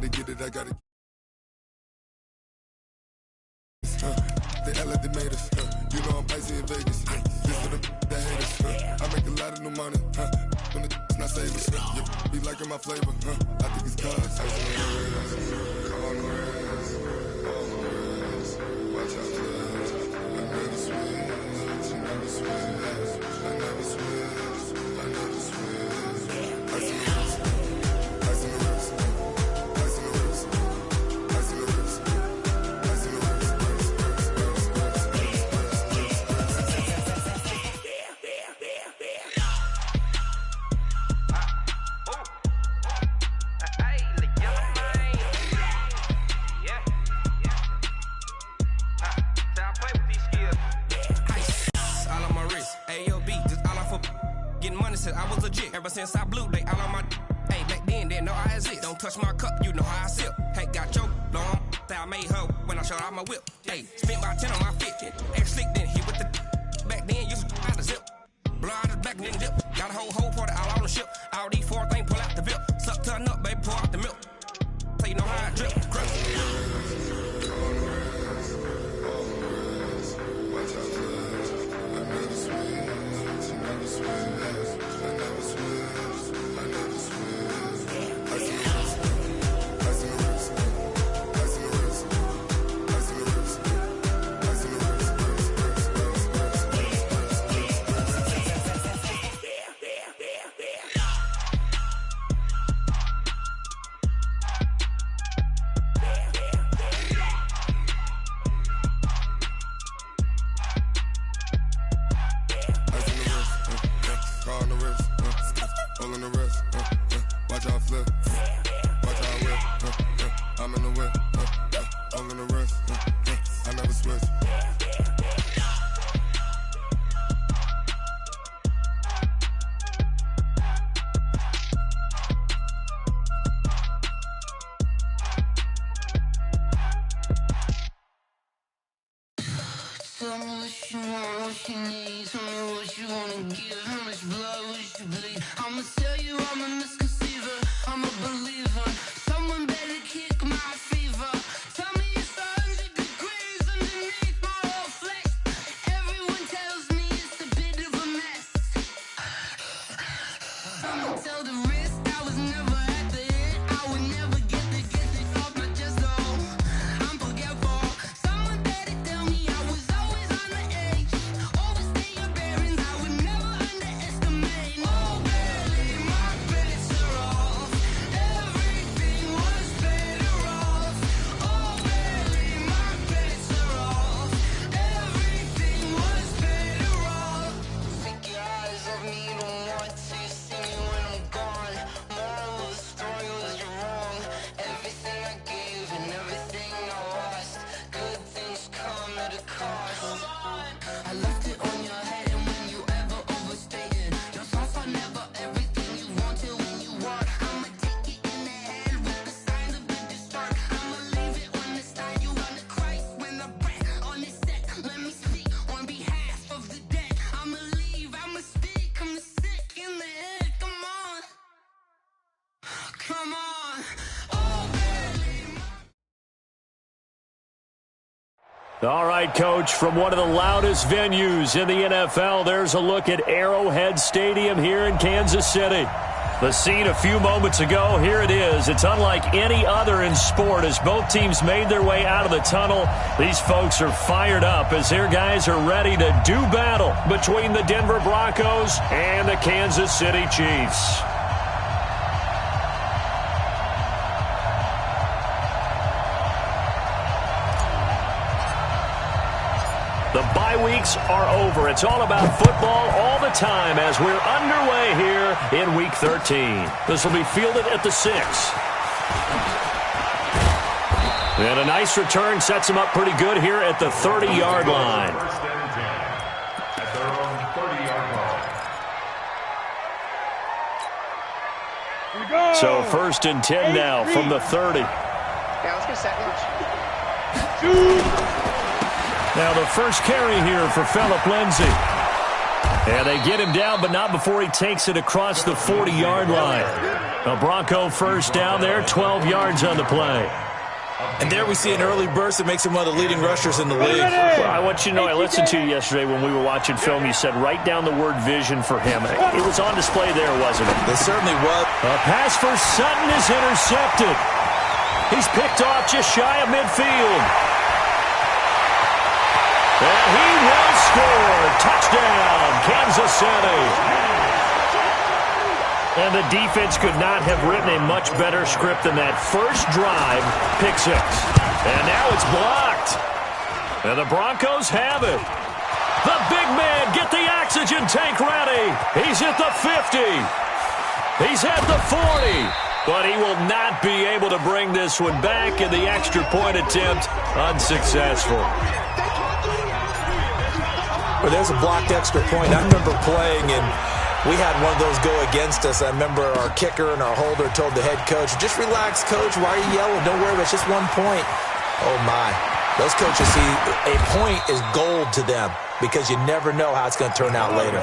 to get it, I gotta. They act like they made us. You know I'm icy in Vegas. This for the haters. I make a lot of new money. When the not savers. Be liking my flavor. I think it's cause. Ice on the wrist. On the wrist. On the wrist. Watch out, cuz. I never switch. I never switch. I never switch. I never switch. Ice on the wrist. Ice on the wrist. Ice on the wrist. Ice on the wrist. Ice on the wrist. I was legit. Ever since I blew, they all on my. Hey, back then, didn't know I exist. Don't touch my cup, you know how I sip. Hey, got your long. That I made her when I showed out my whip. Hey, spent about 10 on my 50. Ex-slick, then hit with the. Back then, used to out the zip. Blow out the back, then dip. Got a whole party all on the ship. All these four things, pull out the VIP. Suck, turn up, baby, pour out the milk. So you know how I drip. Crush. Watch out, cuz. I never switch. I never switch. I never switch. I never switch. Ice in the wrist. Ice in the wrist. Ice in the wrist. Ice in the wrist. Ice in the wrist. Car on the wrist, all on the wrist, watch how I flip, watch how I whip, I'm in the whip, all on the wrist, I never switch. Tell me what you want, what you need. Tell me what you wanna give. How much blood would you bleed? I'ma tell you I'm a misconceiver. I'm a believer. Someone better kick my fever. Tell me it's 100 degrees underneath my whole flesh. Everyone tells me it's a bit of a mess. I'ma tell the risk I was never at the end. I would never get it off my chest. Oh, I'm forgetful. Someone better tell me I was always on the edge. Overstay your bearings, I would never underestimate. Oh, barely, my bets are off. Everything was better off. Oh, barely, my bets are off. Everything was better off. Take your eyes off me, don't want to see me when I'm gone. Moral of the story was you're wrong. Everything I gave and everything I lost. Good things come at a cost. I left it on your head, and when you ever overstay it, your thoughts are never everything you wanted when you want. I'ma take it in the head with the signs of the distort. I'ma leave it on the side. You on the Christ when the breath on this set. Let me speak on behalf of the dead. I'ma leave, I'ma speak. I'm sick in the head. Come on, come on. Oh, barely. All right, Coach, from one of the loudest venues in the NFL, there's a look at Arrowhead Stadium here in Kansas City. The scene a few moments ago, here it is. It's unlike any other in sport as both teams made their way out of the tunnel. These folks are fired up as their guys are ready to do battle between the Denver Broncos and the Kansas City Chiefs. The bye weeks are over. It's all about football all the time as we're underway here in Week 13. This will be fielded at the 6. And a nice return sets him up pretty good here at the 30-yard line. First and 10 at their own 30-yard line. So first and 10 now from the 30. Yeah, let's get second. Now the first carry here for Phillip Lindsay. And they get him down, but not before he takes it across the 40-yard line. A Bronco first down there, 12 yards on the play. And there we see an early burst that makes him one of the leading rushers in the league. Well, I want you to know, I listened to you yesterday when we were watching film. You said write down the word vision for him. It was on display there, wasn't it? It certainly was. A pass for Sutton is intercepted. He's picked off just shy of midfield. And he will score. Touchdown, Kansas City. And the defense could not have written a much better script than that first drive, pick six. And now it's blocked. And the Broncos have it. The big man, get the oxygen tank ready. He's at the 50. He's at the 40. But he will not be able to bring this one back, and the extra point attempt unsuccessful. Well, there's a blocked extra point. I remember playing, and we had one of those go against us. I remember our kicker and our holder told the head coach, just relax, coach. Why are you yelling? Don't worry, it's just 1 point. Oh, my. Those coaches see a point is gold to them because you never know how it's going to turn out later.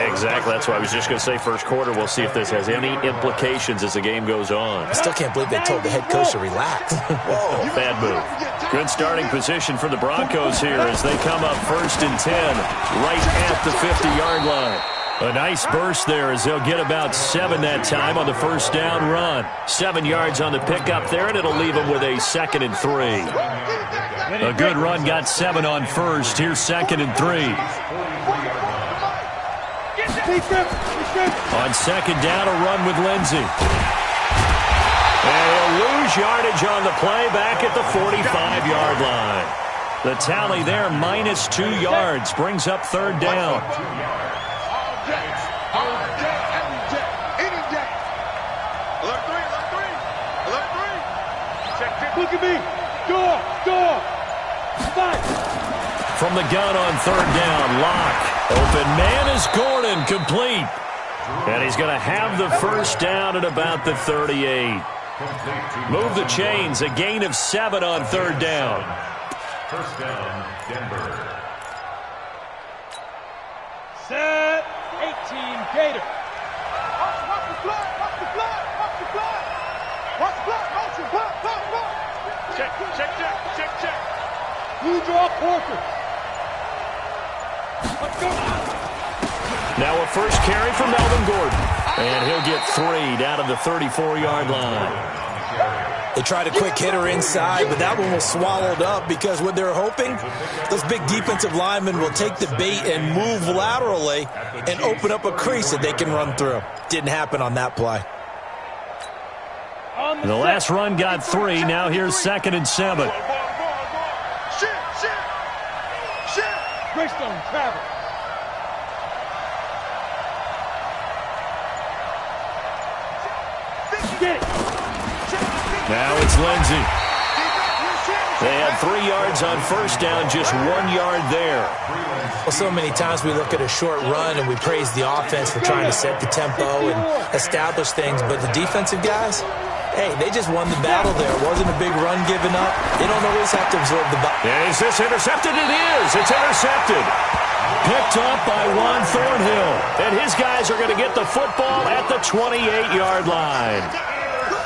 Exactly. That's what I was just going to say. First quarter, we'll see if this has any implications as the game goes on. I still can't believe they told the head coach to relax. Whoa. Bad move. Good starting position for the Broncos here as they come up 1st and 10 right at the 50-yard line. A nice burst there as they'll get about 7 that time on the first down run. 7 yards on the pickup there, and it'll leave them with a 2nd and 3. A good run got 7 on first. Here's 2nd and 3. On 2nd down, a run with Lindsey. And he'll lose yardage on the play back at the 45-yard line. The tally there, -2 yards, brings up 3rd down. Look at me. Door. Fight. From the gun on 3rd down, Locke. Open man is Gordon, complete. And he's going to have the first down at about the 38. Move the chains, a gain of 7 on 3rd down. First down, Denver. Set. 18, Gator. Watch the blood. Motion. Check. Blue draw quarter. Let's go. Now a first carry for Melvin Gordon. And he'll get 3 down to the 34-yard line. They tried a quick hitter inside, but that one was swallowed up because what they're hoping, those big defensive linemen will take the bait and move laterally and open up a crease that they can run through. Didn't happen on that play. The last run got 3. Now here's 2nd and 7. Greystone, travel. Get it. Now it's Lindsey. They had 3 yards on first down, just 1 yard there. Well, so many times we look at a short run and we praise the offense for trying to set the tempo and establish things, but the defensive guys, hey, they just won the battle there. It wasn't a big run given up. They don't always have to absorb the ball. Is this intercepted? It is. It's intercepted. Picked up by Juan Thornhill. And his guys are going to get the football at the 28-yard line.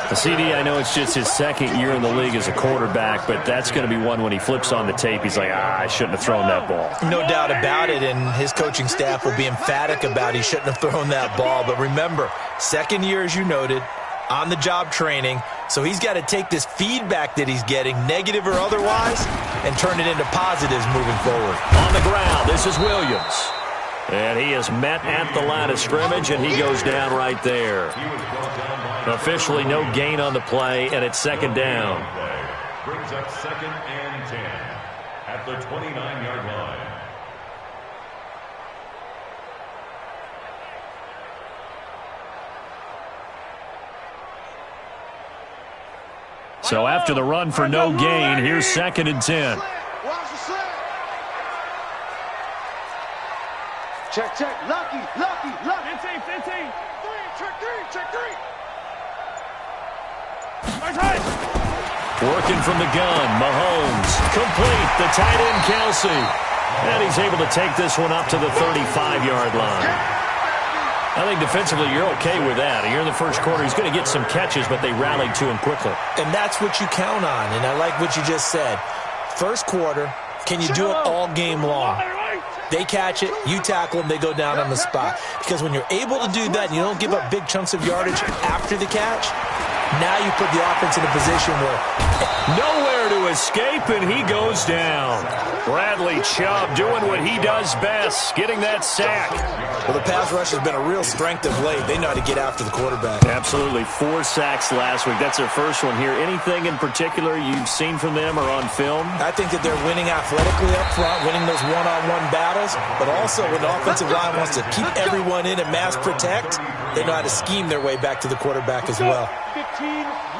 The CD, I know it's just his 2nd year in the league as a quarterback, but that's going to be one when he flips on the tape. He's like, I shouldn't have thrown that ball. No doubt about it, and his coaching staff will be emphatic about he shouldn't have thrown that ball. But remember, 2nd year, as you noted, on-the-job training, so he's got to take this feedback that he's getting, negative or otherwise, and turn it into positives moving forward. On the ground, this is Williams. And he is met at the line of scrimmage, and he goes down right there. Officially no gain on the play, and it's 2nd down. Brings up 2nd and 10 at the 29-yard line. So after the run for no gain, here's 2nd and 10. Check. Lucky. 15. Check three. Working from the gun, Mahomes. Complete, the tight end, Kelsey. And he's able to take this one up to the 35-yard line. I think defensively you're okay with that. Here in the first quarter, he's going to get some catches, but they rallied to him quickly. And that's what you count on, and I like what you just said. First quarter, can you do it all game long? They catch it, you tackle them, they go down on the spot. Because when you're able to do that and you don't give up big chunks of yardage after the catch, now you put the offense in a position where nowhere to escape, and he goes down. Bradley Chubb doing what he does best, getting that sack. Well, the pass rush has been a real strength of late. They know how to get after the quarterback. Absolutely. 4 sacks last week. That's their first one here. Anything in particular you've seen from them or on film? I think that they're winning athletically up front, winning those one-on-one battles, but also when the offensive line wants to keep everyone in and mass protect, they know how to scheme their way back to the quarterback as well.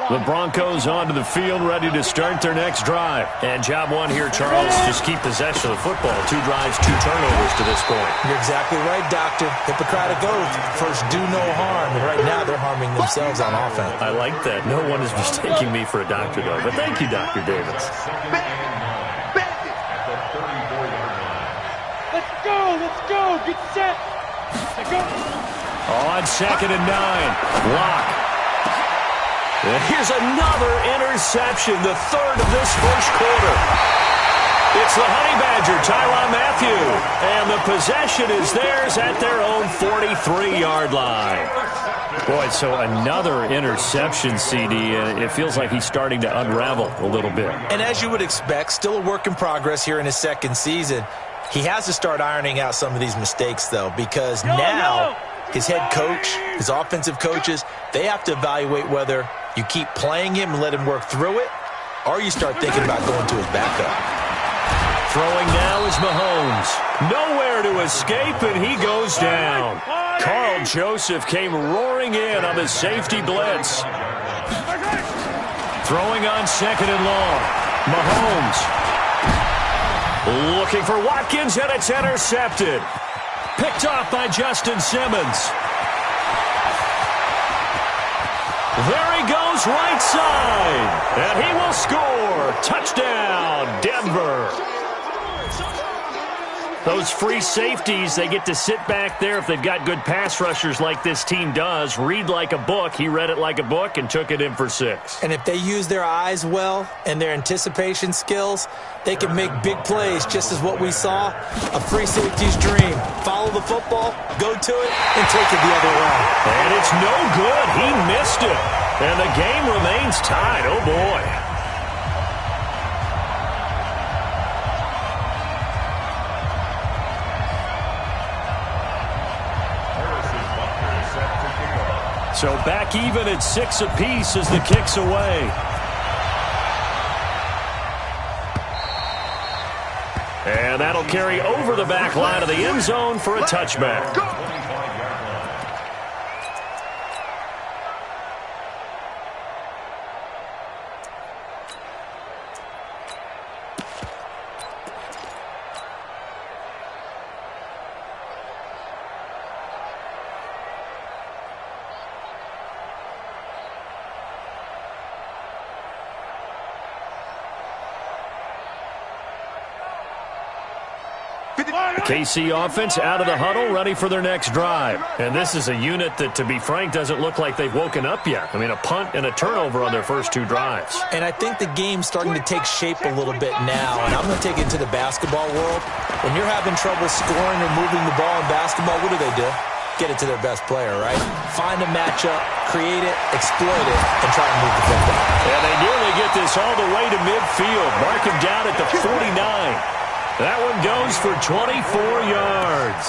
The Broncos onto the field, ready to start their next drive. And job one here, Charles, just keep possession of the football. 2 drives, 2 turnovers to this point. You're exactly right, Doctor. Hippocratic oath, first do no harm. And right now they're harming themselves on offense. I like that. No one is mistaking me for a doctor, though. But thank you, Dr. Davis. Let's go, get set. Let's go. On 2nd and 9, Lock. And here's another interception, the 3rd of this first quarter. It's the Honey Badger, Tyrann Mathieu, and the possession is theirs at their own 43-yard line. Boy, so another interception, CD, and it feels like he's starting to unravel a little bit. And as you would expect, still a work in progress here in his second season. He has to start ironing out some of these mistakes, though, because now his head coach, his offensive coaches, they have to evaluate whether you keep playing him and let him work through it, or you start thinking about going to his backup. Throwing now is Mahomes. Nowhere to escape, and he goes down. Carl Joseph came roaring in on the safety blitz. Throwing on 2nd and long. Mahomes looking for Watkins, and it's intercepted. Picked off by Justin Simmons. There he goes, right side. And he will score. Touchdown, Denver. Those free safeties, they get to sit back there if they've got good pass rushers like this team does. Read like a book. He read it like a book and took it in for 6. And if they use their eyes well and their anticipation skills, they can make big plays, just as what we saw. A free safety's dream. Follow the football, go to it, and take it the other way. And it's no good. He missed it. And the game remains tied. Oh, boy. So back even at 6 apiece as the kick's away. And that'll carry over the back line of the end zone for a touchback. KC offense out of the huddle, ready for their next drive. And this is a unit that, to be frank, doesn't look like they've woken up yet. I mean, a punt and a turnover on their first 2 drives. And I think the game's starting to take shape a little bit now. And I'm going to take it into the basketball world. When you're having trouble scoring or moving the ball in basketball, what do? Get it to their best player, right? Find a matchup, create it, exploit it, and try and move the football. And they nearly get this all the way to midfield. Mark him down at the 49. That one goes for 24 yards.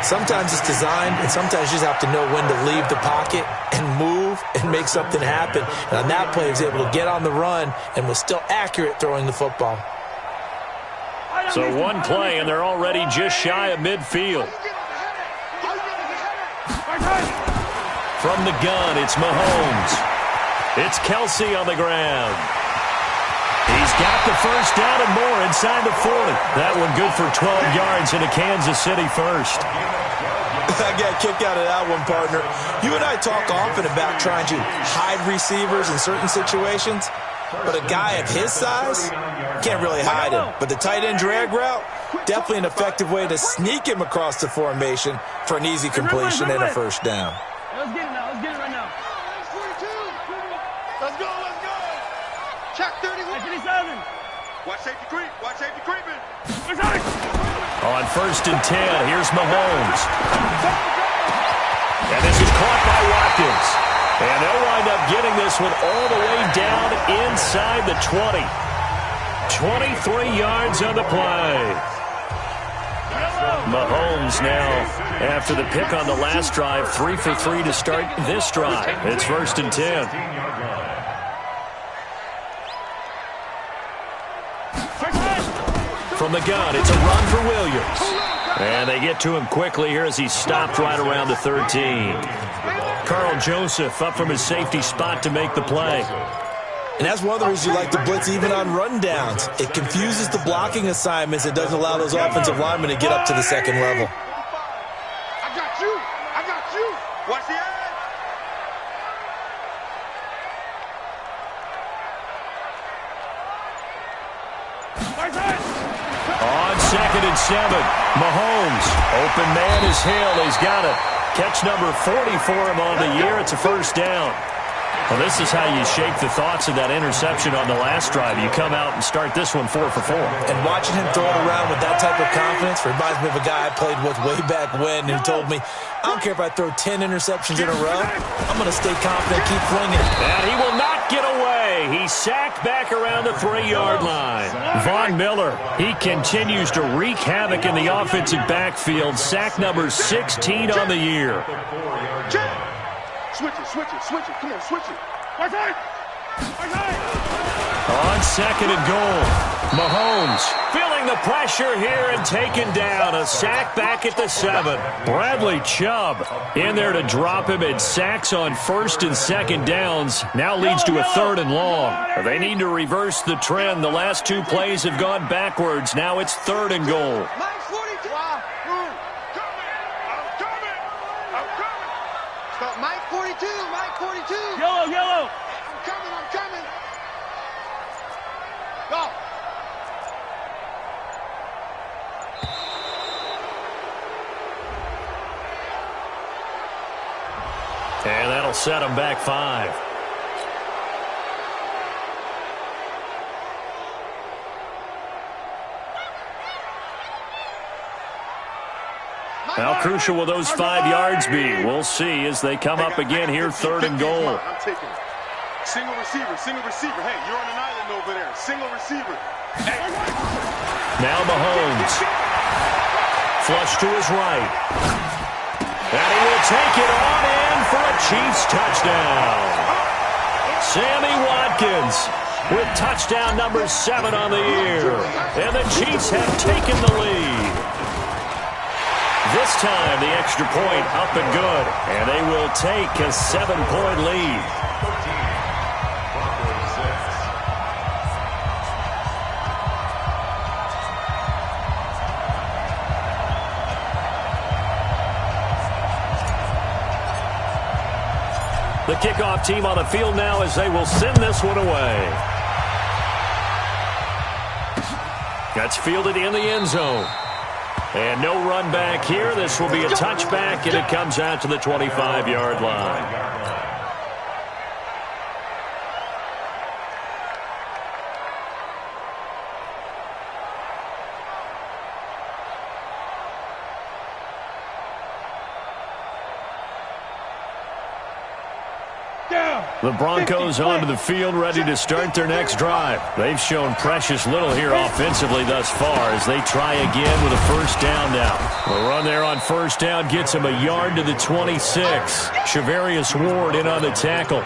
Sometimes it's designed, and sometimes you just have to know when to leave the pocket and move and make something happen. And on that play, he was able to get on the run and was still accurate throwing the football. So one play, and they're already just shy of midfield. From the gun, it's Mahomes. It's Kelsey on the ground. He's got the first down and more inside the 40. That one good for 12 yards into Kansas City first. I got kicked out of that one, partner. You and I talk often about trying to hide receivers in certain situations, but a guy of his size can't really hide him. But the tight end drag route, Definitely an effective way to sneak him across the formation for an easy completion and a first down. Let's get it now. Let's get it right now. Let's go. Check 31. 57. Watch safety creep. Watch safety creeping. On 1st and 10, here's Mahomes. And this is caught by Watkins. And they'll wind up getting this one all the way down inside the 20. 23 yards on the play. Mahomes now, after the pick on the last drive, 3 for 3 to start this drive. It's 1st and 10. From the gun, it's a run for Williams. And they get to him quickly here as he's stopped right around the 13. Carl Joseph up from his safety spot to make the play. And that's one of the reasons you like to blitz even on rundowns. It confuses the blocking assignments. It doesn't allow those offensive linemen to get up to the second level. I got you. Watch the edge. On 2nd and 7, Mahomes. Open man is Hill. He's got it. Catch number 40 for him on the year. It's a first down. Well, this is how you shake the thoughts of that interception on the last drive. You come out and start this one 4 for 4. And watching him throw it around with that type of confidence reminds me of a guy I played with way back when who told me, I don't care if I throw 10 interceptions in a row, I'm going to stay confident, keep flinging it. And he will not get away. He's sacked back around the 3-yard line. Von Miller, he continues to wreak havoc in the offensive backfield. Sack number 16 on the year. Switch it. Come on, switch it. Right side. On 2nd and goal, Mahomes feeling the pressure here and taken down. A sack back at the 7. Bradley Chubb in there to drop him, and sacks on 1st and 2nd downs now leads to a 3rd and long. They need to reverse the trend. The last 2 plays have gone backwards. Now it's 3rd and goal. Mike 42. I'm coming. Stop, Mike 42. Yellow. I'm coming. Go. And that'll set him back 5. How crucial will those 5 yards be? We'll see as they come up again here, 3rd and goal. I'm taking it. Single receiver. Hey, you're on an island over there. Single receiver. Hey. Now Mahomes. Flush to his right. And he will take it on in for a Chiefs touchdown. Sammy Watkins with touchdown number 7 on the year. And the Chiefs have taken the lead. This time, the extra point up and good. And they will take a 7-point lead. The kickoff team on the field now as they will send this one away. That's fielded in the end zone. And no run back here. This will be a touchback, and it comes out to the 25-yard line. The Broncos onto the field, ready to start their next drive. They've shown precious little here offensively thus far as they try again with a first down now. The run there on first down gets him a yard to the 26. Shavarius Ward in on the tackle.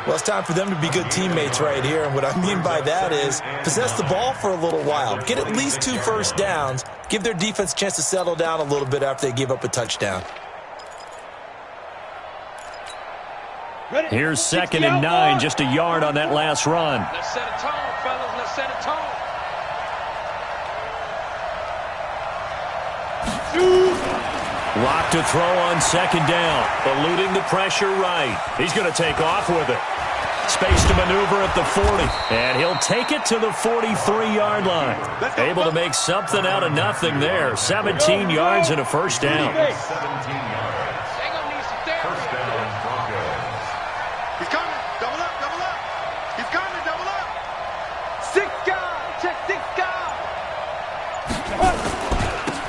Well, it's time for them to be good teammates right here, and what I mean by that is possess the ball for a little while. Get at least 2 first downs. Give their defense a chance to settle down a little bit after they give up a touchdown. Here's 2nd and 9, just a yard on that last run. Let's set a tone, fellas. Let's set a tone. Lock to throw on 2nd down. Eluding the pressure right. He's going to take off with it. Space to maneuver at the 40. And he'll take it to the 43-yard line. Able to make something out of nothing there. 17 yards and a first down. 17 yards. First down, Broncos. He's coming. Double up, double up. He's coming, double up. 6 guys. Check 6 guys.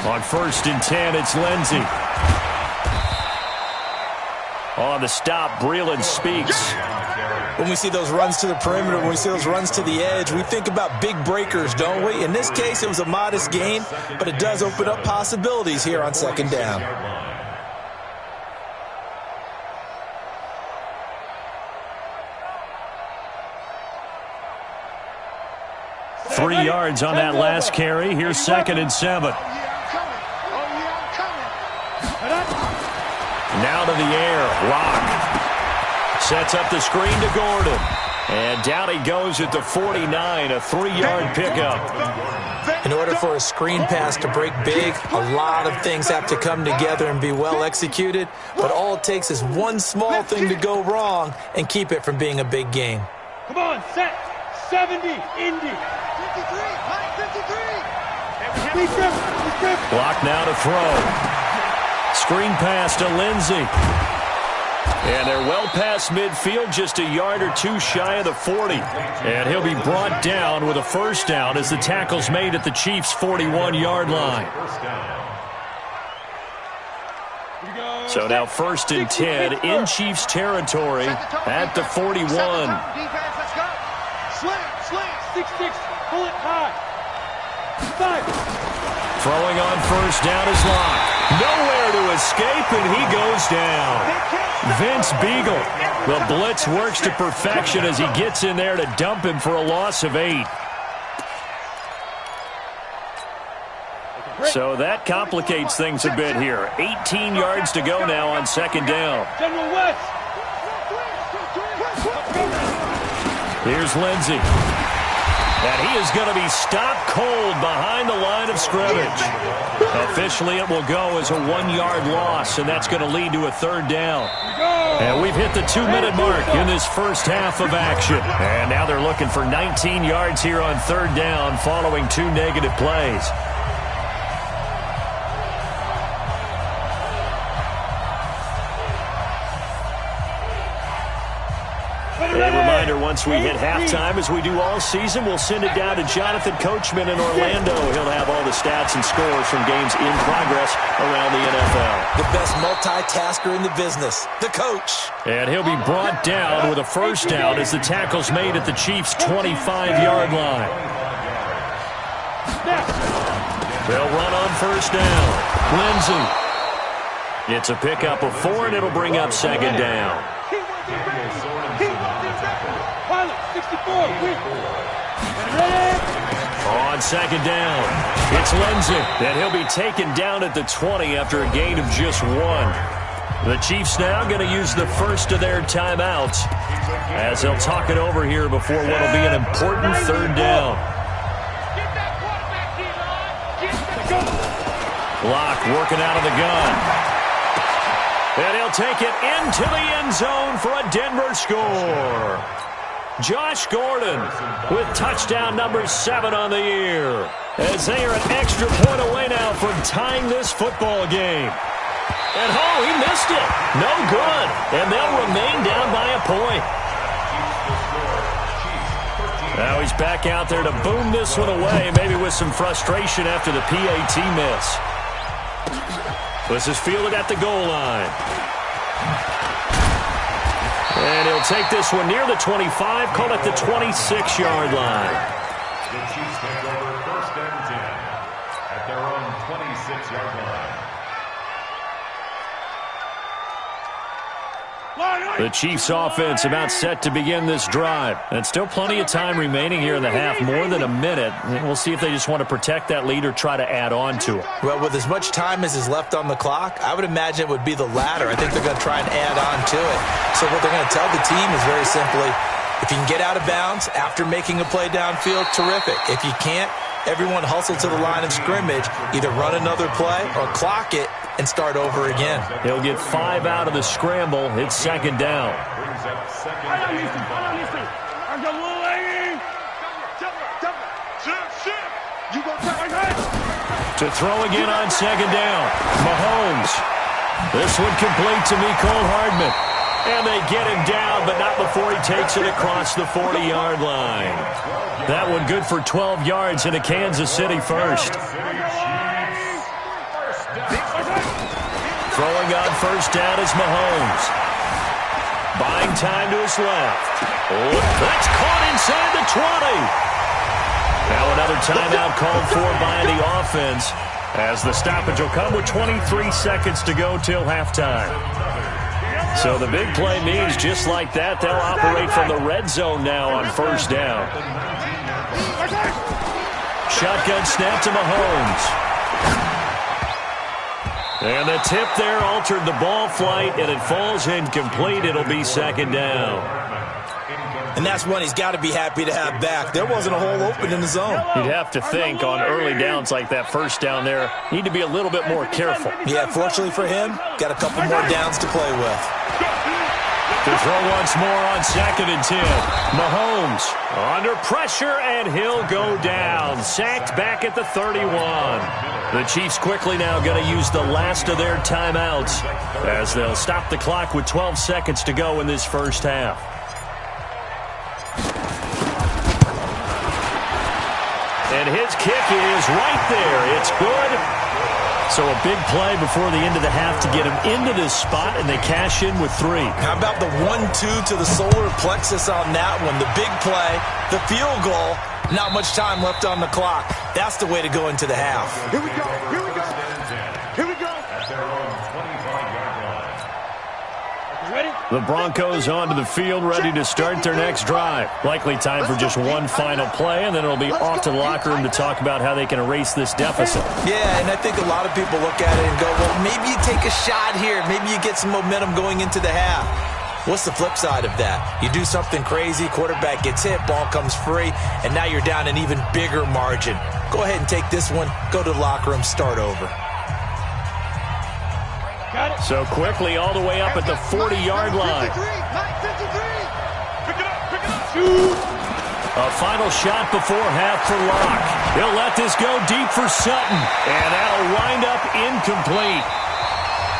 On 1st and 10, it's Lindsey. On the stop, Breeland speaks. When we see those runs to the perimeter, when we see those runs to the edge, we think about big breakers, don't we? In this case, it was a modest gain, but it does open up possibilities here on 2nd down. 3 yards on that last carry. Here's 2nd and 7. Oh, yeah, I'm coming. Now to the air. Lock. Sets up the screen to Gordon. And down he goes at the 49, a 3-yard pickup. In order for a screen pass to break big, a lot of things have to come together and be well executed. But all it takes is one small thing to go wrong and keep it from being a big game. Come on, set. 70, Indy. 53. Block now to throw. Screen pass to Lindsey. And they're well past midfield, just a yard or two shy of the 40. And he'll be brought down with a first down as the tackle's made at the Chiefs' 41-yard line. So now 1st and 10 in Chiefs territory at the 41. Defense, let's go. Slant. 6-6. Pull it high. 5. Throwing on first down is Locke. Nowhere to escape, and he goes down. Vince Beagle. The blitz works to perfection as he gets in there to dump him for a loss of 8. So that complicates things a bit here. 18 yards to go now on 2nd down. General West. Here's Lindsey. And he is going to be stopped cold behind the line of scrimmage. Officially, it will go as a 1-yard loss, and that's going to lead to a 3rd down. And we've hit the 2-minute mark in this first half of action. And now they're looking for 19 yards here on 3rd down following 2 negative plays. A reminder, once we hit halftime, as we do all season, we'll send it down to Jonathan Coachman in Orlando. He'll have all the stats and scores from games in progress around the NFL. The best multitasker in the business, the coach. And he'll be brought down with a first down as the tackle's made at the Chiefs' 25-yard line. They'll run on first down. Lindsey. It's a pickup of 4, and it'll bring up 2nd down. On 2nd down, it's Lindsey, and he'll be taken down at the 20 after a gain of just 1. The Chiefs now going to use the first of their timeouts as they'll talk it over here before what will be an important 3rd down. Locke working out of the gun. And he'll take it into the end zone for a Denver score. Josh Gordon with touchdown number 7 on the year. As they are an extra point away now from tying this football game. And he missed it. No good. And they'll remain down by a point. Now he's back out there to boom this one away, maybe with some frustration after the PAT miss. This is fielded at the goal line. And he'll take this one near the 25, call it the 26-yard line. The Chiefs take over 1st and 10 at their own 26-yard line. The Chiefs offense about set to begin this drive. And still plenty of time remaining here in the half, more than a minute. We'll see if they just want to protect that lead or try to add on to it. Well, with as much time as is left on the clock, I would imagine it would be the latter. I think they're going to try and add on to it. So what they're going to tell the team is very simply, if you can get out of bounds after making a play downfield, terrific. If you can't, everyone hustle to the line of scrimmage, either run another play or clock it and start over again. He'll get 5 out of the scramble. It's second down. To throw again on second down. Mahomes. This one complete to Mecole Hardman. And they get him down, but not before he takes it across the 40-yard line. That one good for 12 yards in a Kansas City first. Throwing on first down is Mahomes. Buying time to his left. Oh, that's caught inside the 20. Now another timeout called for by the offense, as the stoppage will come with 23 seconds to go till halftime. So the big play means just like that, they'll operate from the red zone now on first down. Shotgun snap to Mahomes. And the tip there altered the ball flight, and it falls incomplete. It'll be second down. And that's one he's got to be happy to have back. There wasn't a hole open in the zone. You'd have to think on early downs like that first down there, need to be a little bit more careful. Yeah, fortunately for him, got a couple more downs to play with. To throw once more on second and 10. Mahomes under pressure, and he'll go down. Sacked back at the 31. The Chiefs quickly now going to use the last of their timeouts as they'll stop the clock with 12 seconds to go in this first half. And his kick is right there. It's good. So a big play before the end of the half to get him into this spot, and they cash in with 3. How about the 1-2 to the solar plexus on that one? The big play, the field goal, not much time left on the clock. That's the way to go into the half. Here we go. Here we go. Here we go. At their own 25-yard line. Ready? The Broncos onto the field, ready to start their next drive. Likely time for just one final play, and then it'll be off to the locker room to talk about how they can erase this deficit. Yeah, and I think a lot of people look at it and go, well, maybe you take a shot here. Maybe you get some momentum going into the half. What's the flip side of that? You do something crazy, quarterback gets hit, ball comes free, and now you're down an even bigger margin. Go ahead and take this one, go to the locker room, start over. So quickly all the way up at the 40-yard line. A final shot before half for Locke. He'll let this go deep for Sutton, and that'll wind up incomplete.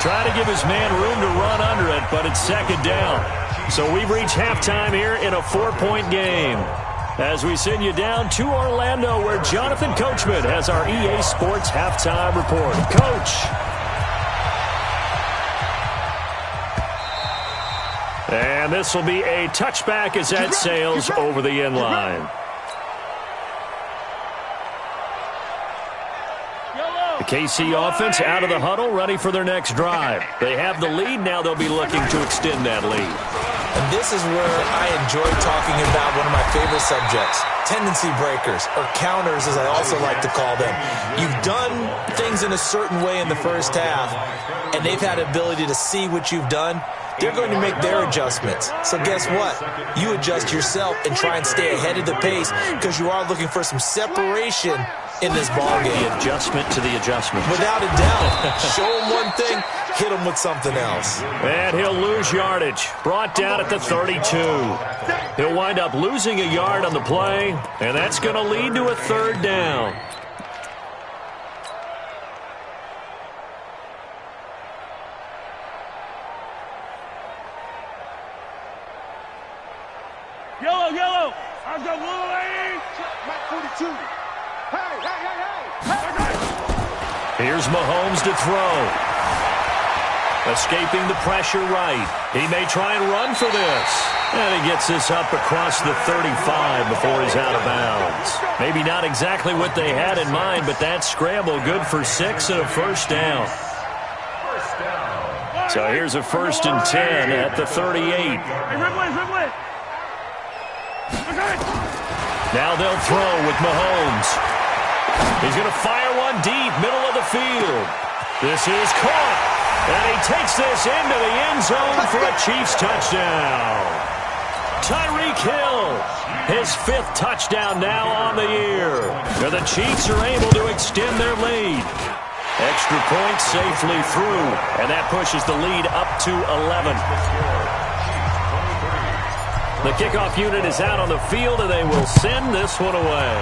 Try to give his man room to run under it, but it's second down. So we've reached halftime here in a 4-point game. As we send you down to Orlando, where Jonathan Coachman has our EA Sports halftime report. Coach. And this will be a touchback as that sails over the end line. The KC offense out of the huddle, ready for their next drive. They have the lead. Now they'll be looking to extend that lead. And this is where I enjoy talking about one of my favorite subjects, tendency breakers, or counters as I also like to call them. You've done things in a certain way in the first half, and they've had the ability to see what you've done. They're going to make their adjustments. So guess what? You adjust yourself and try and stay ahead of the pace because you are looking for some separation in this ballgame. The adjustment to the adjustment. Without a doubt. Show them one thing, hit them with something else. And he'll lose yardage. Brought down at the 32. He'll wind up losing a yard on the play, and that's going to lead to a third down. Yellow. I've got blue lane. Mike 42. Hey. Here's Mahomes to throw. Escaping the pressure right. He may try and run for this. And he gets this up across the 35 before he's out of bounds. Maybe not exactly what they had in mind, but that scramble good for 6 and a first down. So here's a 1st and 10 at the 38. Now they'll throw with Mahomes. He's going to fire one deep, middle of the field. This is caught. And he takes this into the end zone for a Chiefs touchdown. Tyreek Hill, his 5th touchdown now on the year. The Chiefs are able to extend their lead. Extra point safely through, and that pushes the lead up to 11. The kickoff unit is out on the field, and they will send this one away.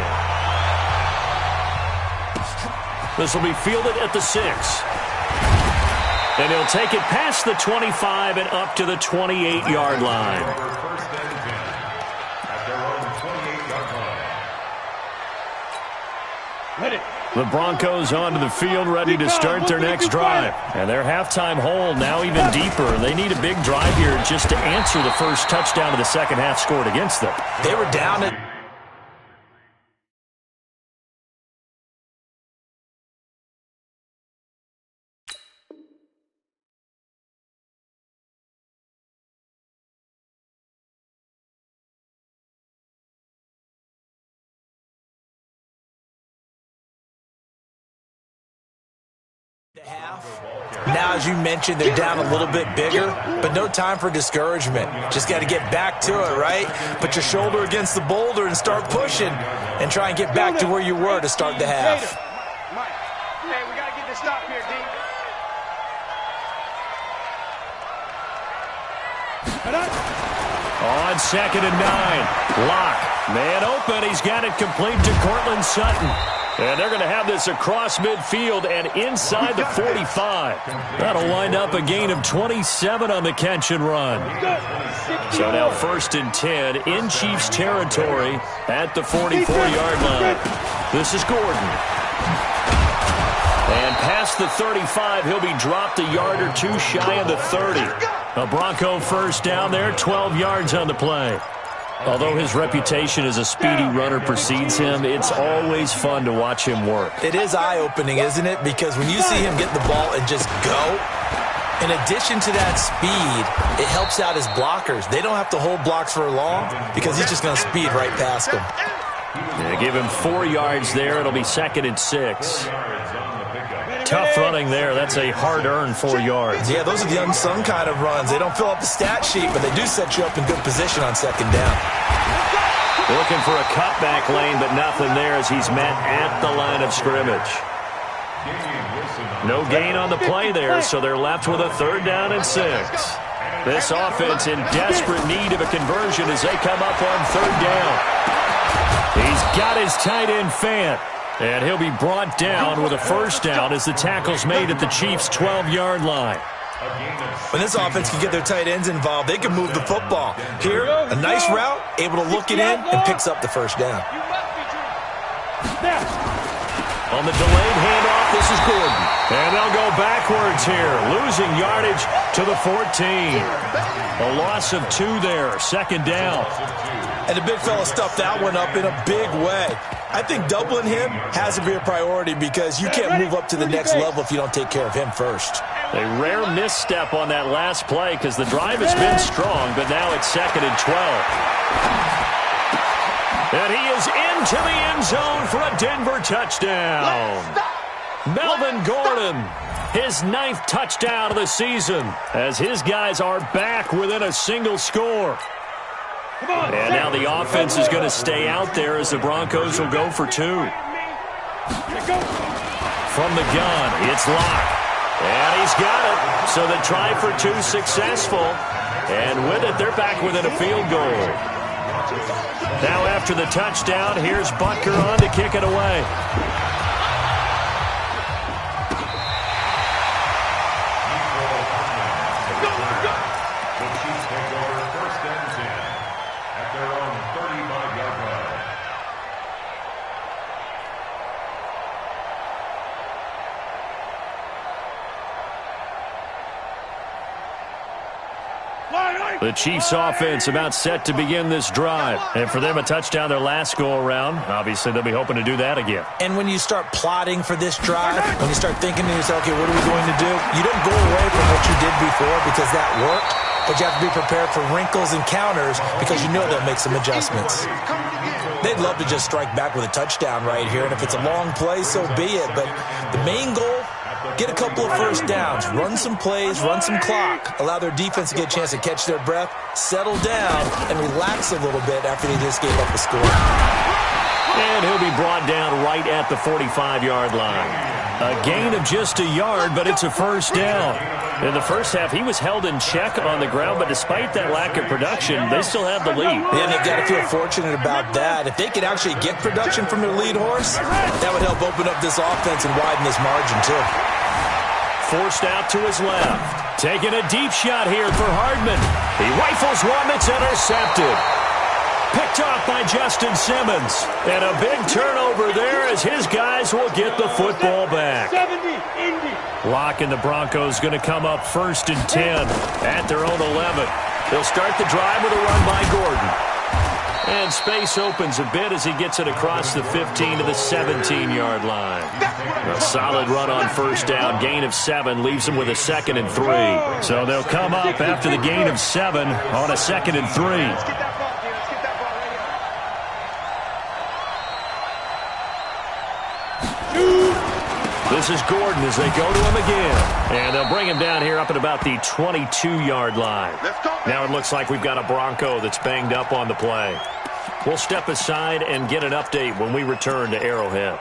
This will be fielded at the 6. And he'll take it past the 25 and up to the 28-yard line. First and 10 at their own 28-yard line. Let it. The Broncos onto the field, ready to start their next drive. And their halftime hole now even deeper. They need a big drive here just to answer the first touchdown of the second half scored against them. They were down at now, as you mentioned, they're down a little bit bigger, but no time for discouragement. Just got to get back to it, right? Put your shoulder against the boulder and start pushing and try and get back to where you were to start the half. Mike, hey, we got to get this stop here, D. On 2nd and 9, Locke, man open. He's got it complete to Cortland Sutton. And they're going to have this across midfield and inside the 45. That'll wind up a gain of 27 on the catch and run. So now 1st and 10 in Chiefs territory at the 44-yard line. This is Gordon. And past the 35, he'll be dropped a yard or two shy of the 30. A Bronco first down there, 12 yards on the play. Although his reputation as a speedy runner precedes him, it's always fun to watch him work. It is eye-opening, isn't it? Because when you see him get the ball and just go, in addition to that speed, it helps out his blockers. They don't have to hold blocks for long because he's just going to speed right past them. Yeah, give him 4 yards there. It'll be 2nd and 6. Tough running there. That's a hard-earned 4 yards. Yeah, those are the unsung kind of runs. They don't fill up the stat sheet, but they do set you up in good position on 2nd down. Looking for a cutback lane, but nothing there as he's met at the line of scrimmage. No gain on the play there, so they're left with a 3rd down and 6. This offense in desperate need of a conversion as they come up on 3rd down. He's got his tight end Fant. And he'll be brought down with a 1st down as the tackle's made at the Chiefs' 12-yard line. When this offense can get their tight ends involved, they can move the football. Here, a nice route, able to look it in, and picks up the 1st down. On the delayed handoff, this is Gordon. And they'll go backwards here, losing yardage to the 14. A loss of 2 there, 2nd down. And the big fella stuffed that one up in a big way. I think doubling him has to be a priority because you can't move up to the next level if you don't take care of him first. A rare misstep on that last play because the drive has been strong, but now it's 2nd and 12. And he is into the end zone for a Denver touchdown. Melvin Gordon, his 9th touchdown of the season as his guys are back within a single score. And now the offense is going to stay out there as the Broncos will go for 2. From the gun, it's Locke. And he's got it. So the try for 2 successful. And with it, they're back within a field goal. Now after the touchdown, here's Butker on to kick it away. The Chiefs offense about set to begin this drive. And for them, a touchdown their last go-around. Obviously, they'll be hoping to do that again. And when you start plotting for this drive, when you start thinking to yourself, okay, what are we going to do? You don't go away from what you did before because that worked, but you have to be prepared for wrinkles and counters because you know they'll make some adjustments. They'd love to just strike back with a touchdown right here, and if it's a long play, so be it. But the main goal, get a couple of 1st downs, run some plays, run some clock, allow their defense to get a chance to catch their breath, settle down, and relax a little bit after they just gave up the score. And he'll be brought down right at the 45-yard line. A gain of just a yard, but it's a first down. In the first half, he was held in check on the ground, but despite that lack of production, they still have the lead. And they've got to feel fortunate about that. If they could actually get production from their lead horse, that would help open up this offense and widen this margin, too. Forced out to his left. Taking a deep shot here for Hardman. He rifles one that's intercepted. Picked off by Justin Simmons. And a big turnover there as his guys will get the football back. 70, Indy. Lock and the Broncos going to come up 1st and 10 at their own 11. They'll start the drive with a run by Gordon. And space opens a bit as he gets it across the 15 to the 17-yard line. A solid run on first down. Gain of 7 leaves them with a 2nd and 3. So they'll come up after the gain of 7 on a 2nd and 3. This is Gordon as they go to him again. And they'll bring him down here up at about the 22-yard line. Now it looks like we've got a Bronco that's banged up on the play. We'll step aside and get an update when we return to Arrowhead.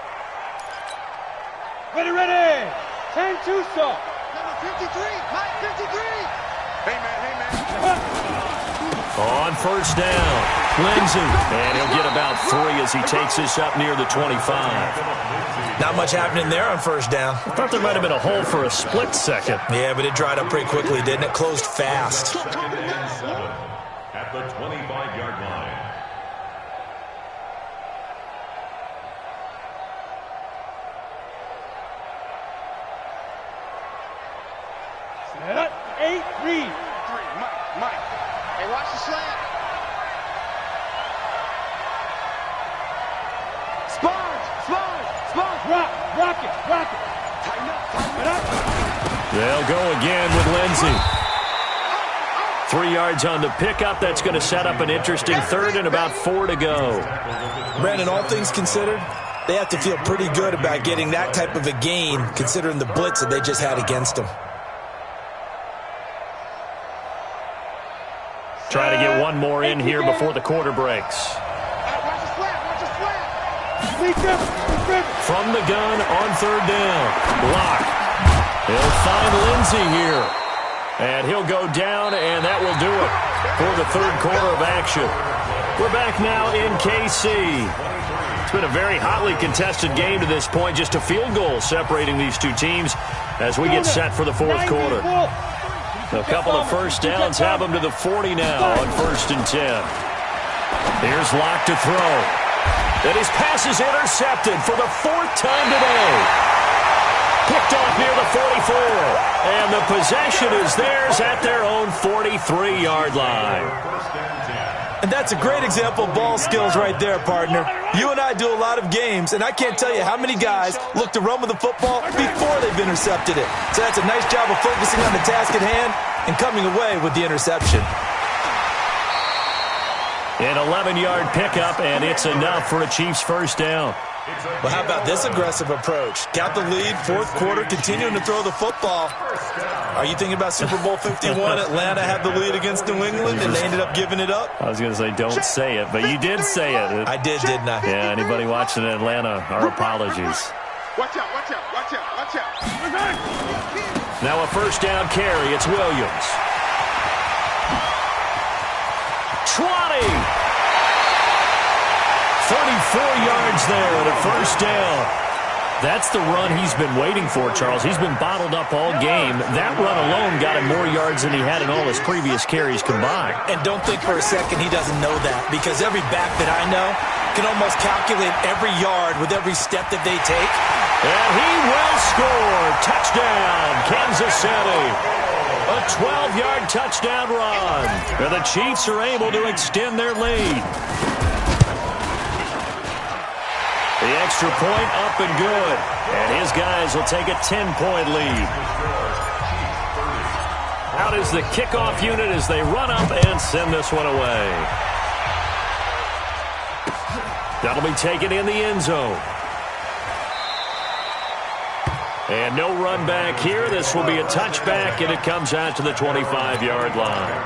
Ready. 10-2, so. Number 53, Mike 53. Hey, man. On first down, Lindsey. And he'll get about 3 as he takes this up near the 25. Not much happening there on first down. I thought there might have been a hole for a split second. Yeah, but it dried up pretty quickly, didn't it? Closed fast. At the 25-yard line. Set. 8-3. Mike. Hey, watch the slant. Spons. Rock it. Tighten up. They'll go again with Lindsey. 3 yards on the pickup. That's going to set up an interesting 3rd and about 4 to go. Brandon, all things considered, they have to feel pretty good about getting that type of a gain, considering the blitz that they just had against them. Try to get one more in here before the quarter breaks. Watch the slant. From the gun on 3rd down. Block. He'll find Lindsey here. And he'll go down, and that will do it for the 3rd quarter of action. We're back now in KC. It's been a very hotly contested game to this point. Just a field goal separating these two teams as we get set for the 4th quarter. A couple of first downs have them to the 40 now on 1st and 10. Here's Locke to throw. And his pass is intercepted for the 4th time today. Picked off near the 44. And the possession is theirs at their own 43-yard line. And that's a great example of ball skills right there, partner. You and I do a lot of games, and I can't tell you how many guys look to run with the football before they've intercepted it. So that's a nice job of focusing on the task at hand and coming away with the interception. An 11-yard pickup, and it's enough for a Chiefs first down. Well, how about this aggressive approach? Got the lead, 4th quarter, continuing to throw the football. Are you thinking about Super Bowl 51? Atlanta had the lead against New England, and they ended up giving it up? I was going to say don't say it, but you did say it. I did, didn't I? Yeah, anybody watching in Atlanta, our apologies. Watch out. Now a first down carry. It's Williams. 20. 34 yards there at a first down. That's the run he's been waiting for, Charles. He's been bottled up all game. That run alone got him more yards than he had in all his previous carries combined. And don't think for a second he doesn't know that, because every back that I know can almost calculate every yard with every step that they take. And he will score. Touchdown, Kansas City. A 12-yard touchdown run. And the Chiefs are able to extend their lead. The extra point up and good. And his guys will take a 10-point lead. Out is the kickoff unit as they run up and send this one away. That'll be taken in the end zone. And no run back here. This will be a touchback, and it comes out to the 25-yard line.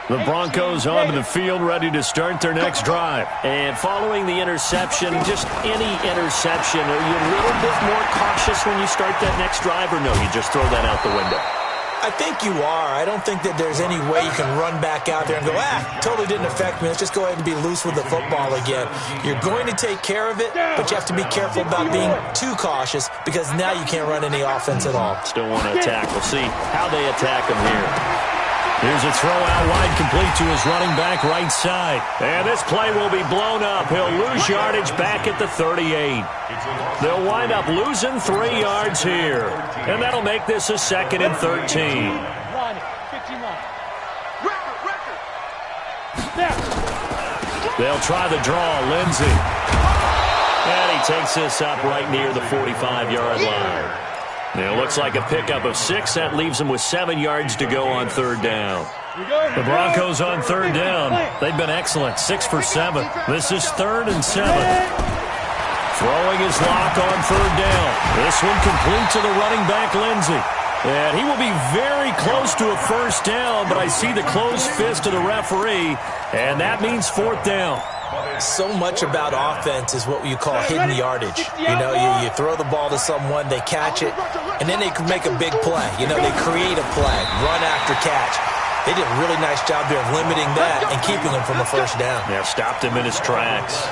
The Broncos onto the field, ready to start their next drive. And following the interception, just any interception, are you a little bit more cautious when you start that next drive, or no, you just throw that out the window? I think you are. I don't think that there's any way you can run back out there and go, totally didn't affect me. Let's just go ahead and be loose with the football again. You're going to take care of it, but you have to be careful about being too cautious because now you can't run any offense at all. Still want to attack. We'll see how they attack him here. Here's a throw out wide, complete to his running back right side. And this play will be blown up. He'll lose yardage back at the 38. They'll wind up losing 3 yards here. And that'll make this a 2nd and 13. They'll try the draw, Lindsey. And he takes this up right near the 45-yard line. It looks like a pickup of 6. That leaves them with 7 yards to go on 3rd down. The Broncos on 3rd down. They've been excellent, 6 for 7. This is 3rd and 7. Throwing his lock on 3rd down. This one complete to the running back, Lindsey. And he will be very close to a 1st down, but I see the closed fist of the referee, and that means 4th down. So much about offense is what you call hidden yardage. You know, you throw the ball to someone, they catch it, and then they can make a big play. You know, they create a play, run after catch. They did a really nice job there of limiting that and keeping him from a 1st down. Yeah, stopped him in his tracks.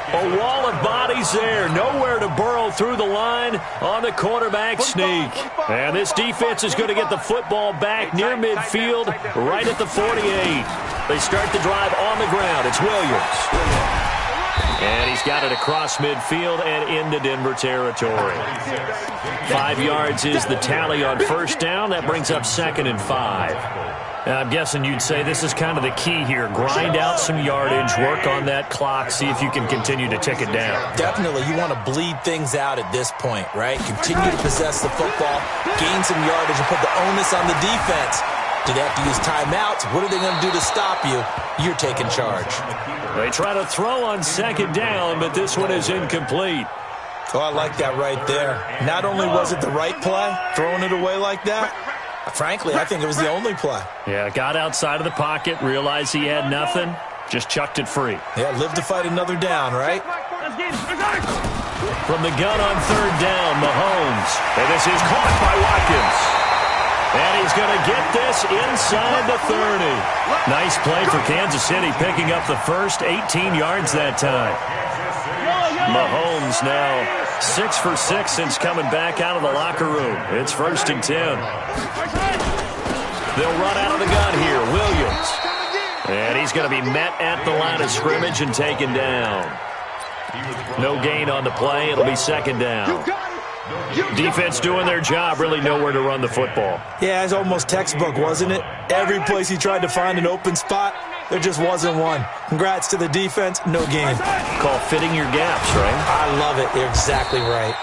A wall of bodies there. Nowhere to burrow through the line on the quarterback sneak. And this defense is going to get the football back near midfield, right at the 48. They start the drive on the ground. It's Williams. And he's got it across midfield and into Denver territory. 5 yards is the tally on 1st down. That brings up 2nd and 5. I'm guessing you'd say this is kind of the key here. Grind out some yardage, work on that clock, see if you can continue to tick it down. Definitely. You want to bleed things out at this point, right? Continue to possess the football, gain some yardage, and put the onus on the defense. Do they have to use timeouts? What are they going to do to stop you? You're taking charge. They try to throw on 2nd down, but this one is incomplete. Oh, I like that right there. Not only was it the right play, throwing it away like that, frankly, I think it was the only play. Yeah, got outside of the pocket, realized he had nothing, just chucked it free. Yeah, live to fight another down, right? From the gun on 3rd down, Mahomes. And this is caught by Watkins. And he's going to get this inside the 30. Nice play for Kansas City, picking up the first 18 yards that time. Mahomes now 6 for 6 since coming back out of the locker room. It's 1st and 10. They'll run out of the gun here. Williams. And he's going to be met at the line of scrimmage and taken down. No gain on the play. It'll be 2nd down. Defense doing their job, really nowhere to run the football. Yeah, it's almost textbook, wasn't it? Every place he tried to find an open spot, there just wasn't one. Congrats to the defense, no gain. Call fitting your gaps, right? I love it. You're exactly right.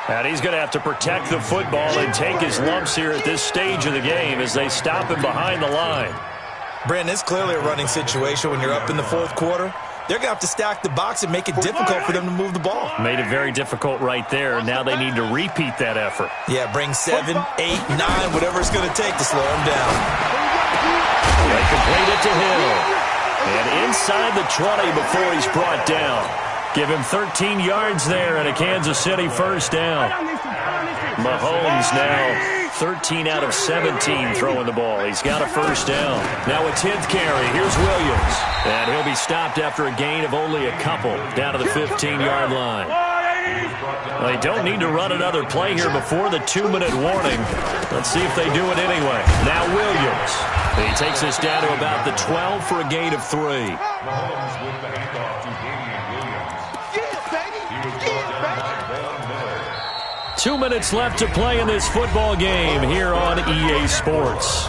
And he's going to have to protect the football and take his lumps here at this stage of the game as they stop him behind the line. Brandon, it's clearly a running situation when you're up in the 4th quarter. They're going to have to stack the box and make it difficult for them to move the ball. Made it very difficult right there. Now they need to repeat that effort. Yeah, bring 7, 8, 9, whatever it's going to take to slow them down. They complete it to Hill. And inside the 20 before he's brought down. Give him 13 yards there and a Kansas City 1st down. Mahomes now 13 out of 17 throwing the ball. He's got a 1st down. Now a 10th carry. Here's Williams. And he'll be stopped after a gain of only a couple down to the 15-yard line. They don't need to run another play here before the 2-minute warning. Let's see if they do it anyway. Now Williams. He takes us down to about the 12 for a gain of 3. Mahomes with the handoff to Damian Williams. He was brought down by Von Miller. 2 minutes left to play in this football game here on EA Sports.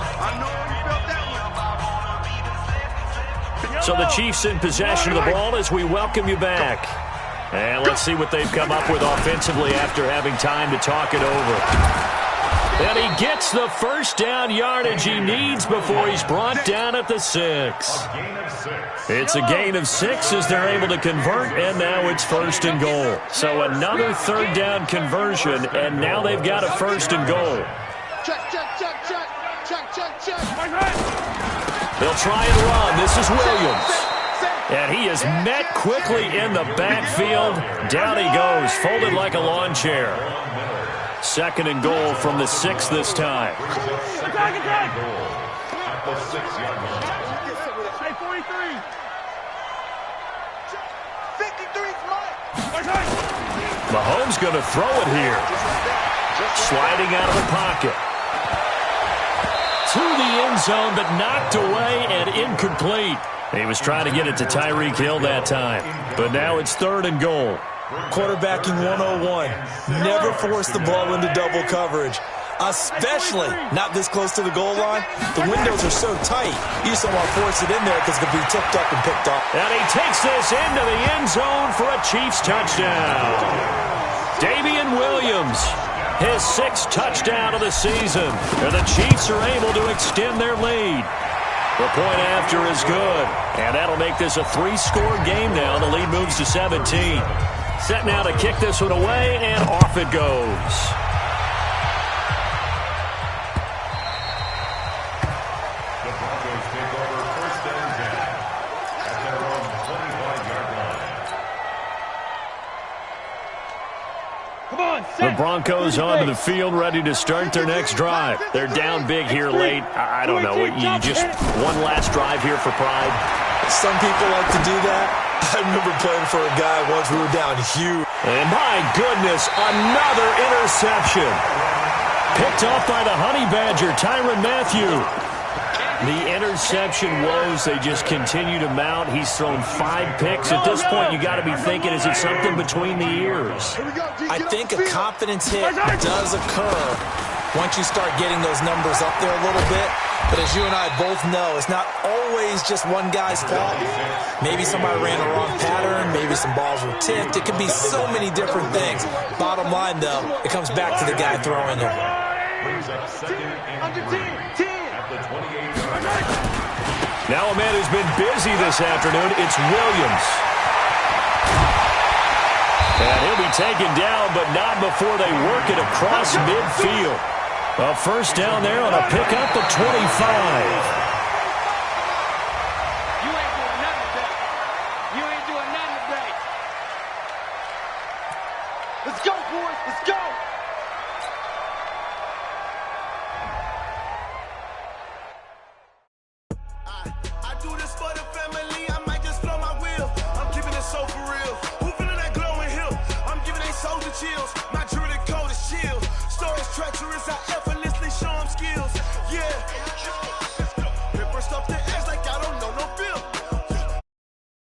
So the Chiefs in possession of the ball as we welcome you back. And let's see what they've come up with offensively after having time to talk it over. And he gets the 1st down yardage he needs before he's brought down at the 6. It's a gain of 6 as they're able to convert, and now it's 1st and goal. So another 3rd down conversion, and now they've got a 1st and goal. Check, check, check, check, check, check, check. They'll try and run. This is Williams. And he is met quickly in the backfield. Down he goes, folded like a lawn chair. 2nd and goal from the 6 this time. Mahomes going to throw it here. Sliding out of the pocket. To the end zone, but knocked away and incomplete. He was trying to get it to Tyreek Hill that time. But now it's 3rd and goal. Quarterbacking 101. Never force the ball into double coverage, especially not this close to the goal line. The windows are so tight, you just don't want to force it in there because it could be tipped up and picked off. And he takes this into the end zone for a Chiefs touchdown. Damian Williams, his 6th touchdown of the season. And the Chiefs are able to extend their lead. The point after is good. And that'll make this a 3-score game now. The lead moves to 17. Set now to kick this one away, and off it goes. The Broncos take over 1st and 10 at their own 25-yard line. Come on, The Broncos onto the field, ready to start their next drive. They're down big here late. I don't know. You just one last drive here for pride. Some people like to do that. I remember playing for a guy once. We were down huge. And my goodness, another interception. Picked off by the Honey Badger, Tyrann Mathieu. The interception woes, they just continue to mount. He's thrown 5 picks. At this point, you got to be thinking, is it something between the ears? I think a confidence hit does occur once you start getting those numbers up there a little bit. But as you and I both know, it's not always just one guy's fault. Maybe somebody ran a wrong pattern. Maybe some balls were tipped. It could be so many different things. Bottom line, though, it comes back to the guy throwing it. Now a man who's been busy this afternoon, it's Williams. And he'll be taken down, but not before they work it across midfield. A 1st down there on a pickup of 25. You ain't doing nothing today. You ain't doing nothing today. Let's go, boys. Let's go.